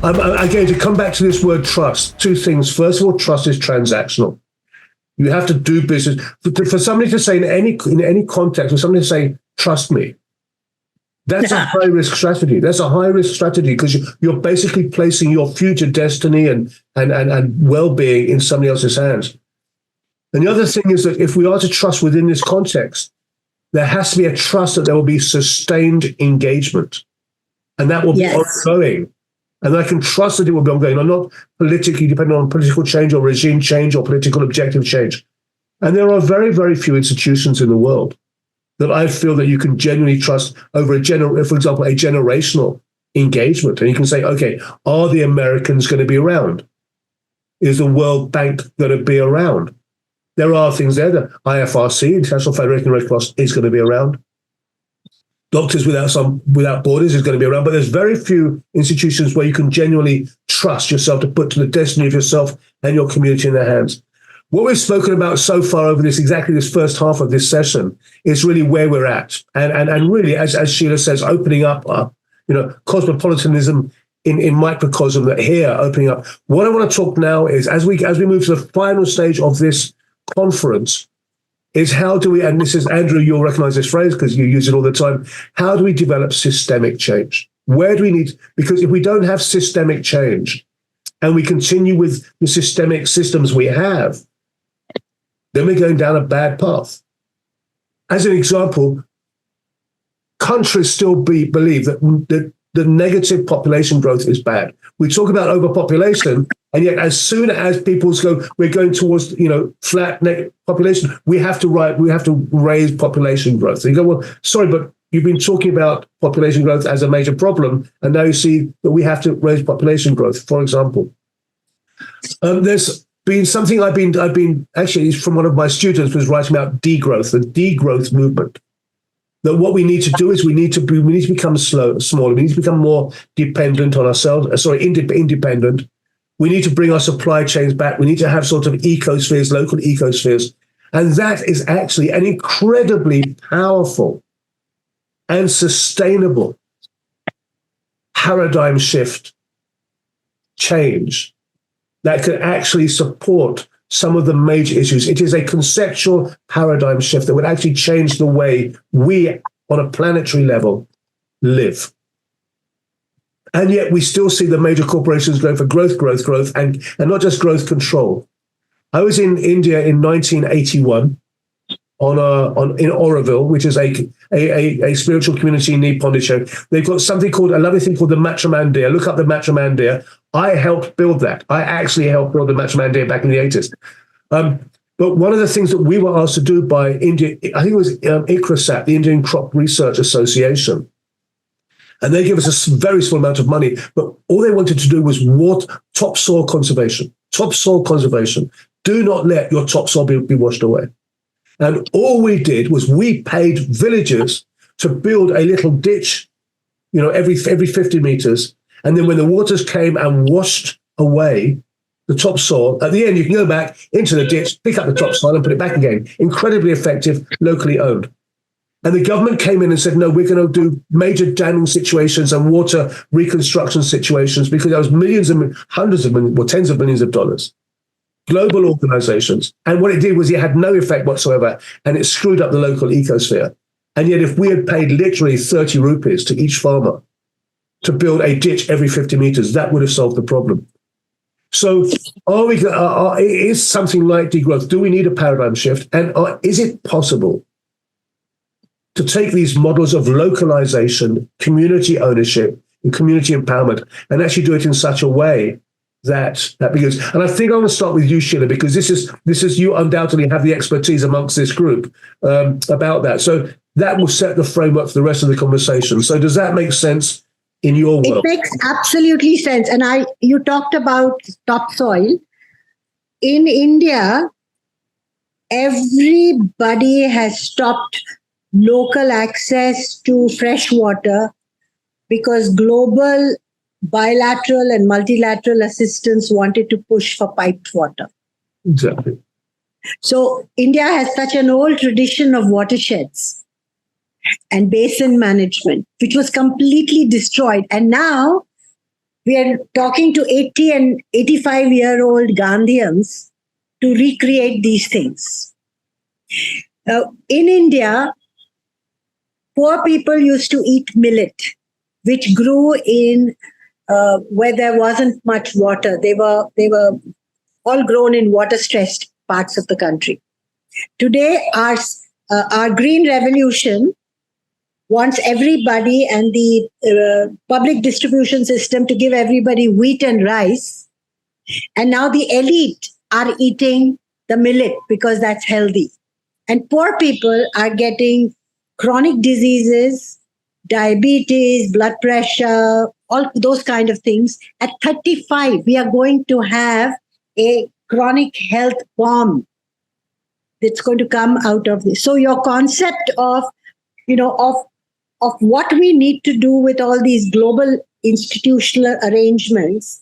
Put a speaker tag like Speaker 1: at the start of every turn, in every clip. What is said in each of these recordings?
Speaker 1: Again, to come back to this word trust, two things. First of all, trust is transactional. You have to do business. For somebody to say in any context, for somebody to say, trust me, that's a high-risk strategy. That's a high-risk strategy because you're basically placing your future destiny and well-being in somebody else's hands. And the other thing is that if we are to trust within this context, there has to be a trust that there will be sustained engagement. And that will be ongoing. And I can trust that it will be ongoing. I'm not politically dependent on political change or regime change or political objective change. And there are very, very few institutions in the world that I feel that you can genuinely trust over for example, a generational engagement. And you can say, okay, are the Americans going to be around? Is the World Bank going to be around? There are things there. The IFRC, International Federation of Red Cross, is going to be around. Doctors Without Borders is going to be around. But there's very few institutions where you can genuinely trust yourself to put to the destiny of yourself and your community in their hands. What we've spoken about so far over this first half of this session is really where we're at. And really, as Sheela says, opening up, cosmopolitanism in microcosm that here, opening up. What I want to talk now is, as we move to the final stage of this conference, is how do we, and this is, Andrew, you'll recognize this phrase because you use it all the time, how do we develop systemic change? Where do we need, because if we don't have systemic change and we continue with the systemic systems we have, then we're going down a bad path. As an example, countries still believe that the negative population growth is bad. We talk about overpopulation, and yet as soon as people go, we're going towards flat net population, we have to raise population growth. So you go, well, sorry, but you've been talking about population growth as a major problem, and now you see that we have to raise population growth. For example, there's been something I've been actually from one of my students was writing about degrowth, the degrowth movement. That what we need to do is we need to become smaller. We need to become more dependent on ourselves. Independent. We need to bring our supply chains back. We need to have sort of ecospheres, local ecospheres, and that is actually an incredibly powerful and sustainable paradigm shift change that could actually support some of the major issues. It is a conceptual paradigm shift that would actually change the way we, on a planetary level, live. And yet we still see the major corporations going for growth, and not just growth control. I was in India in 1981 in Auroville, which is a spiritual community in Pondicherry. They've got a lovely thing called the Matramandir. Look up the Matramandir. I helped build that. I actually helped build the Matramandir back in the 80s. But one of the things that we were asked to do by India, I think it was ICRASAT, the Indian Crop Research Association, and they gave us a very small amount of money, but all they wanted to do was topsoil conservation. Topsoil conservation. Do not let your topsoil be washed away. And all we did was we paid villagers to build a little ditch, every 50 meters. And then when the waters came and washed away the topsoil, at the end, you can go back into the ditch, pick up the topsoil and put it back again. Incredibly effective, locally owned. And the government came in and said, no, we're going to do major damming situations and water reconstruction situations because there was hundreds of millions, or tens of millions of dollars. Global organizations. And what it did was it had no effect whatsoever, and it screwed up the local ecosphere. And yet if we had paid literally 30 rupees to each farmer to build a ditch every 50 meters, that would have solved the problem. So is something like degrowth, do we need a paradigm shift? And is it possible to take these models of localization, community ownership, and community empowerment, and actually do it in such a way that begins? And I think I want to start with you, Sheela, because this is you undoubtedly have the expertise amongst this group about that. So that will set the framework for the rest of the conversation. So does that make sense in your world?
Speaker 2: It makes absolutely sense. And you talked about topsoil. In India, everybody has stopped local access to fresh water because global bilateral and multilateral assistance wanted to push for piped water.
Speaker 1: Exactly.
Speaker 2: So India has such an old tradition of watersheds and basin management, which was completely destroyed. And now We are talking to 80 and 85-year-old Gandhians to recreate these things. In India, poor people used to eat millet, which grew in where there wasn't much water. They were all grown in water-stressed parts of the country. Today, our green revolution wants everybody and the public distribution system to give everybody wheat and rice. And now the elite are eating the millet because that's healthy. And poor people are getting chronic diseases, diabetes, blood pressure, all those kind of things. At 35, we are going to have a chronic health bomb that's going to come out of this. So your concept of what we need to do with all these global institutional arrangements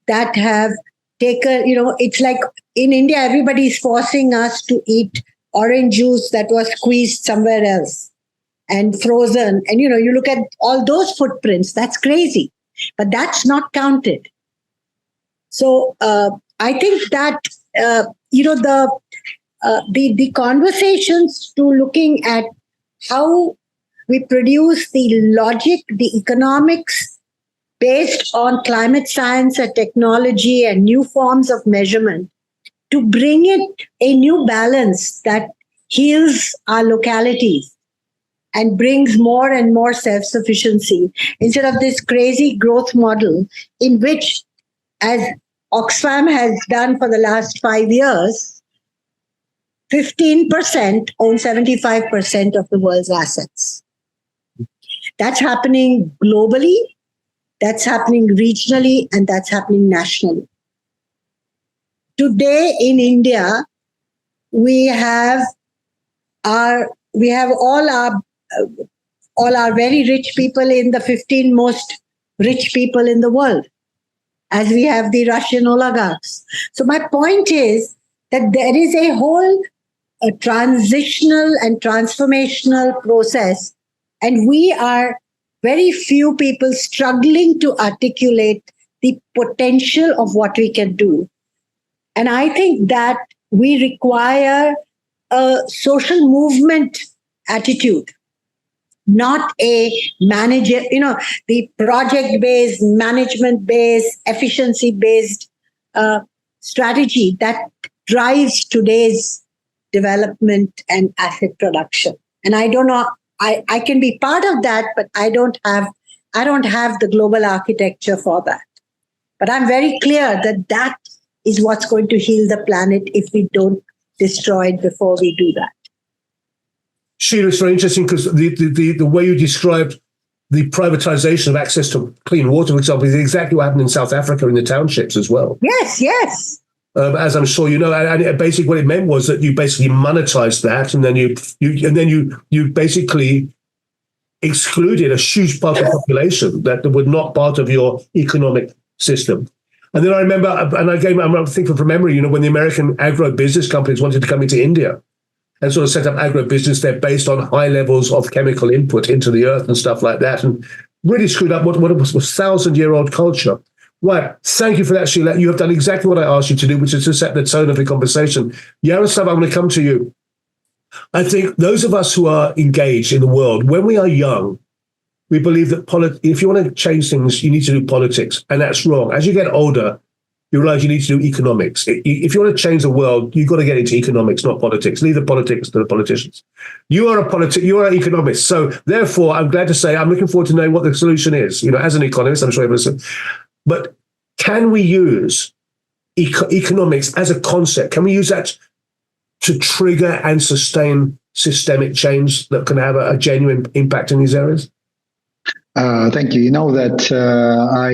Speaker 2: that have taken, it's like in India, everybody is forcing us to eat orange juice that was squeezed somewhere else and frozen. And, you look at all those footprints, that's crazy, but that's not counted. So I think that, the conversations to looking at how we produce the logic, the economics based on climate science and technology and new forms of measurement to bring it a new balance that heals our localities and brings more and more self-sufficiency instead of this crazy growth model in which, as Oxfam has done for the last 5 years, 15% own 75% of the world's assets. That's happening globally, that's happening regionally, and that's happening nationally. Today in India, we have all our very rich people in the 15 most rich people in the world, as we have the Russian oligarchs. So my point is that there is a whole transitional and transformational process, and we are very few people struggling to articulate the potential of what we can do. And I think that we require a social movement attitude, not a manager, the project-based, management-based, efficiency-based strategy that drives today's development and asset production. And I don't know, I can be part of that, but I don't have the global architecture for that. But I'm very clear that that is what's going to heal the planet if we don't destroy it before we do that.
Speaker 1: Sheela, it's very interesting because the way you described the privatization of access to clean water, for example, is exactly what happened in South Africa in the townships as well.
Speaker 2: Yes.
Speaker 1: As I'm sure you know, and basically what it meant was that you basically monetized that, and then you basically excluded a huge part of the population that were not part of your economic system. And then I remember, and I'm thinking from memory, when the American agro-business companies wanted to come into India and sort of set up agro-business there based on high levels of chemical input into the earth and stuff like that, and really screwed up what was a 1,000-year-old culture. Right. Thank you for that, Sheela. You have done exactly what I asked you to do, which is to set the tone of the conversation. Jaroslav, I'm going to come to you. I think those of us who are engaged in the world, when we are young, we believe that if you want to change things, you need to do politics, and that's wrong. As you get older, you realize you need to do economics. If you want to change the world, you've got to get into economics, not politics. Leave the politics to the politicians. You are an economist. So therefore, I'm glad to say I'm looking forward to knowing what the solution is. As an economist, I'm sure everyone. But can we use economics as a concept? Can we use that to trigger and sustain systemic change that can have a genuine impact in these areas?
Speaker 3: Thank you. You know that I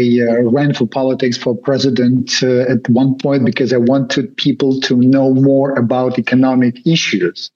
Speaker 3: ran for politics for president at one point because I wanted people to know more about economic issues.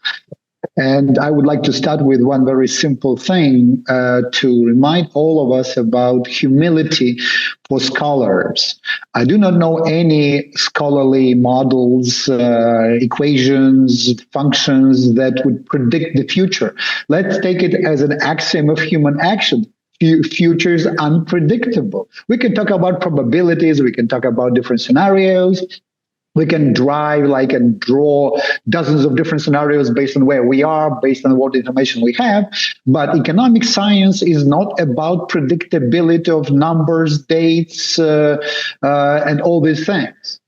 Speaker 3: And I would like to start with one very simple thing to remind all of us about humility for scholars. I do not know any scholarly models, equations, functions that would predict the future. Let's take it as an axiom of human action. future is unpredictable. We can talk about probabilities, we can talk about different scenarios. We can and draw dozens of different scenarios based on where we are, based on what information we have. But economic science is not about predictability of numbers, dates, and all these things.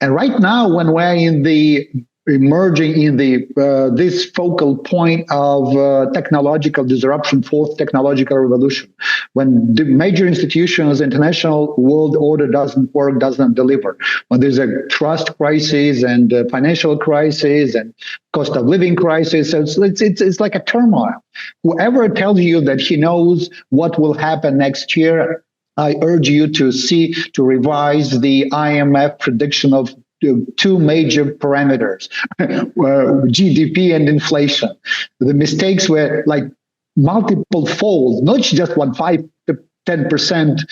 Speaker 3: And right now, when we're emerging in this focal point of technological disruption, fourth technological revolution, when the major institutions, international world order doesn't work, doesn't deliver, when there's a trust crisis and a financial crisis and cost of living crisis, so it's like a turmoil. Whoever tells you that he knows what will happen next year, I urge you to revise the IMF prediction of two major parameters, GDP and inflation. The mistakes were like multiple fold, not just 5 to 10%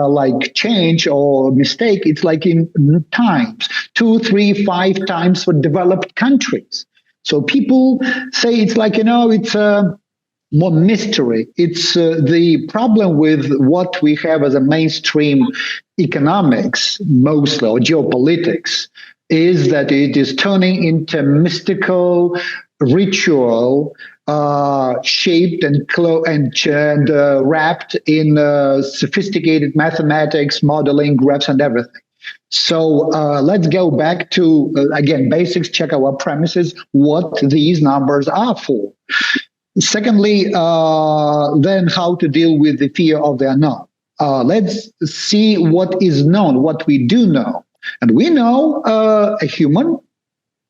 Speaker 3: like change or mistake. It's like in times, 2, 3, 5 times for developed countries. So people say it's like, it's more mystery. It's the problem with what we have as a mainstream economics, mostly, or geopolitics, is that it is turning into mystical ritual, shaped and wrapped in sophisticated mathematics, modeling, graphs, and everything. So let's go back to, again, basics, check our premises, what these numbers are for. Secondly, then how to deal with the fear of the unknown. Let's see what is known, what we do know. And we know a human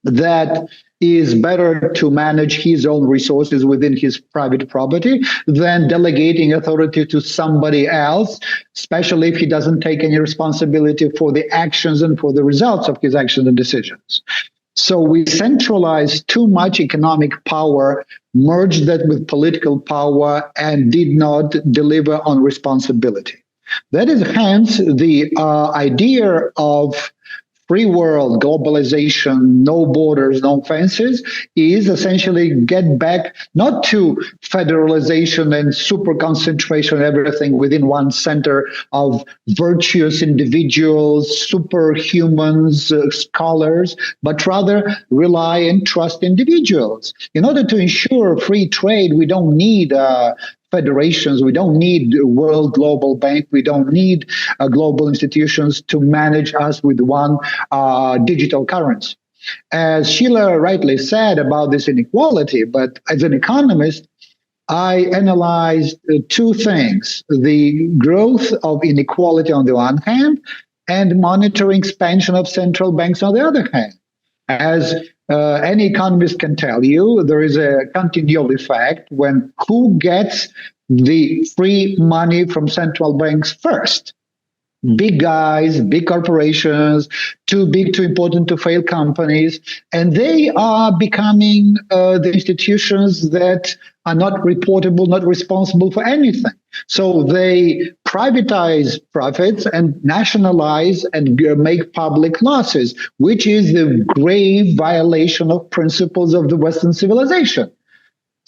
Speaker 3: that is better to manage his own resources within his private property than delegating authority to somebody else, especially if he doesn't take any responsibility for the actions and for the results of his actions and decisions. So we centralized too much economic power, merged that with political power, and did not deliver on responsibility. That is hence the idea of free world, globalization, no borders, no fences, is essentially get back not to federalization and super concentration of everything within one center of virtuous individuals, superhumans, scholars, but rather rely and trust individuals. In order to ensure free trade, we don't need federations, we don't need World Global Bank, we don't need global institutions to manage us with one digital currency. As Sheela rightly said about this inequality, but as an economist, I analyzed two things: the growth of inequality on the one hand, and monetary expansion of central banks on the other hand. As any economist can tell you, there is a continual effect when who gets the free money from central banks first. Big guys, big corporations, too big, too important to fail companies, and they are becoming the institutions that are not reportable, not responsible for anything. So they privatize profits and nationalize and make public losses, which is the grave violation of principles of the Western civilization.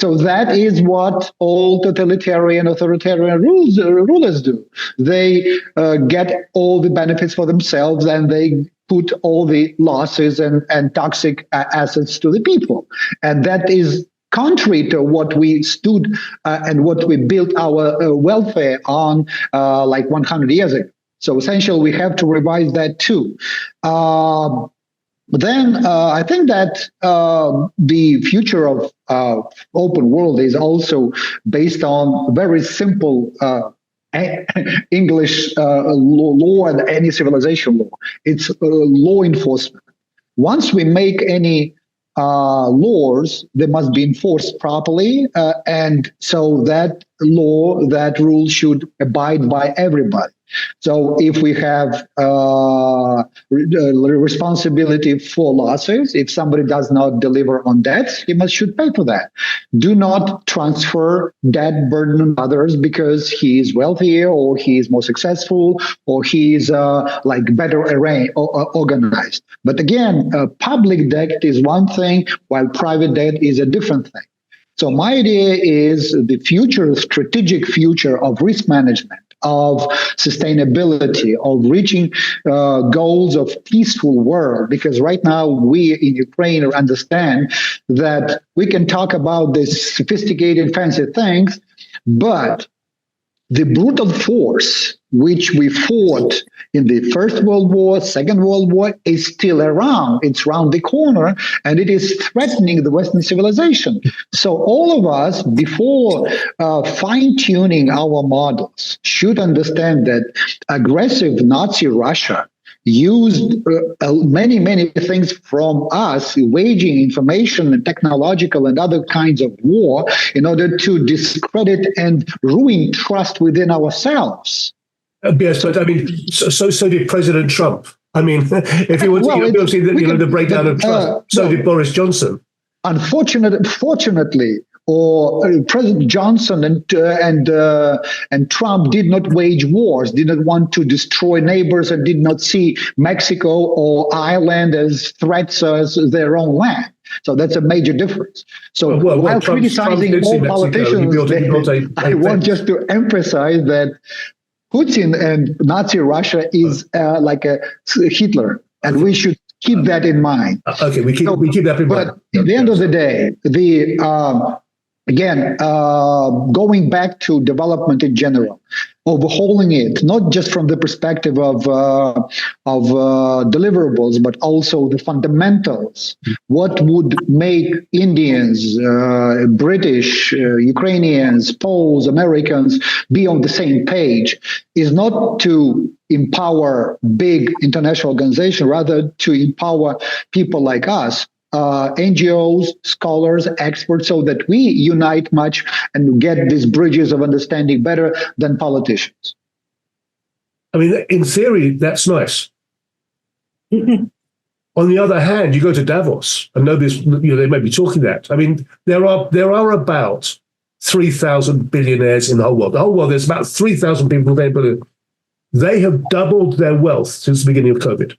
Speaker 3: So that is what all totalitarian, authoritarian rulers do. They get all the benefits for themselves, and they put all the losses and toxic assets to the people. And that is contrary to what we stood and what we built our welfare on like 100 years ago. So essentially, we have to revise that too. But then I think that the future of open world is also based on very simple English law and any civilization law. It's law enforcement. Once we make any laws, they must be enforced properly, and so that law, that rule should abide by everybody. So if we have responsibility for losses, if somebody does not deliver on debts, he should pay for that. Do not transfer debt burden on others because he is wealthier or he is more successful or he is like better organized. But again, public debt is one thing while private debt is a different thing. So my idea is the future, strategic future of risk management, of sustainability, of reaching goals of peaceful world. Because right now we in Ukraine understand that we can talk about these sophisticated, fancy things, but the brutal force which we fought in the First World War, Second World War, is still around. It's around the corner, and it is threatening the Western civilization. So all of us, before fine-tuning our models, should understand that aggressive Nazi Russia used many things from us, waging information and technological and other kinds of war in order to discredit and ruin trust within ourselves.
Speaker 1: Yes, but I mean, so did President Trump. I mean, if you want to see the breakdown of trust, so did Boris Johnson.
Speaker 3: Fortunately, President Johnson and Trump did not wage wars, did not want to destroy neighbors, and did not see Mexico or Ireland as threats as their own land. So that's a major difference. So while criticizing all politicians, I want just to emphasize that Putin and Nazi Russia is like a Hitler, and we should keep that in mind.
Speaker 1: Okay, we keep that in mind.
Speaker 3: But at the end of the day, again, going back to development in general, overhauling it, not just from the perspective of deliverables, but also the fundamentals. What would make Indians, British, Ukrainians, Poles, Americans be on the same page is not to empower big international organizations, rather to empower people like us, NGOs, scholars, experts, so that we unite much and get these bridges of understanding better than politicians.
Speaker 1: I mean, in theory, that's nice. On the other hand, you go to Davos, and nobody's, they may be talking that. I mean, there are about 3,000 billionaires in the whole world. The whole world, there's about 3,000 people who are billion. They have doubled their wealth since the beginning of COVID.